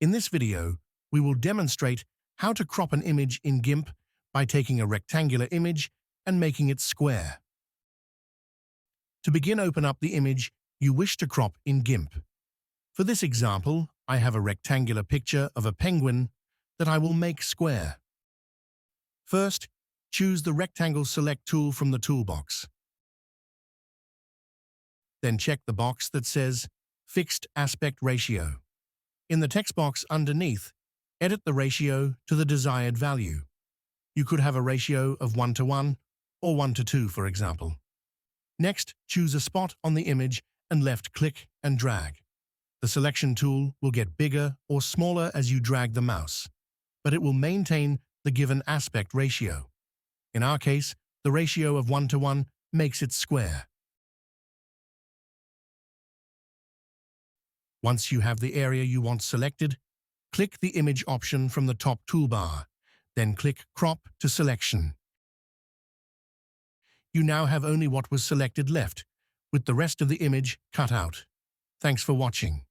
In this video, we will demonstrate how to crop an image in GIMP by taking a rectangular image and making it square. To begin, open up the image you wish to crop in GIMP. For this example, I have a rectangular picture of a penguin that I will make square. First, choose the Rectangle Select tool from the toolbox. Then check the box that says Fixed Aspect Ratio. In the text box underneath, edit the ratio to the desired value. You could have a ratio of 1:1 or 1:2, for example. Next, choose a spot on the image and left-click and drag. The selection tool will get bigger or smaller as you drag the mouse, but it will maintain the given aspect ratio. In our case, the ratio of 1:1 makes it square. Once you have the area you want selected, click the image option from the top toolbar, then click Crop to Selection. You now have only what was selected left, with the rest of the image cut out. Thanks for watching.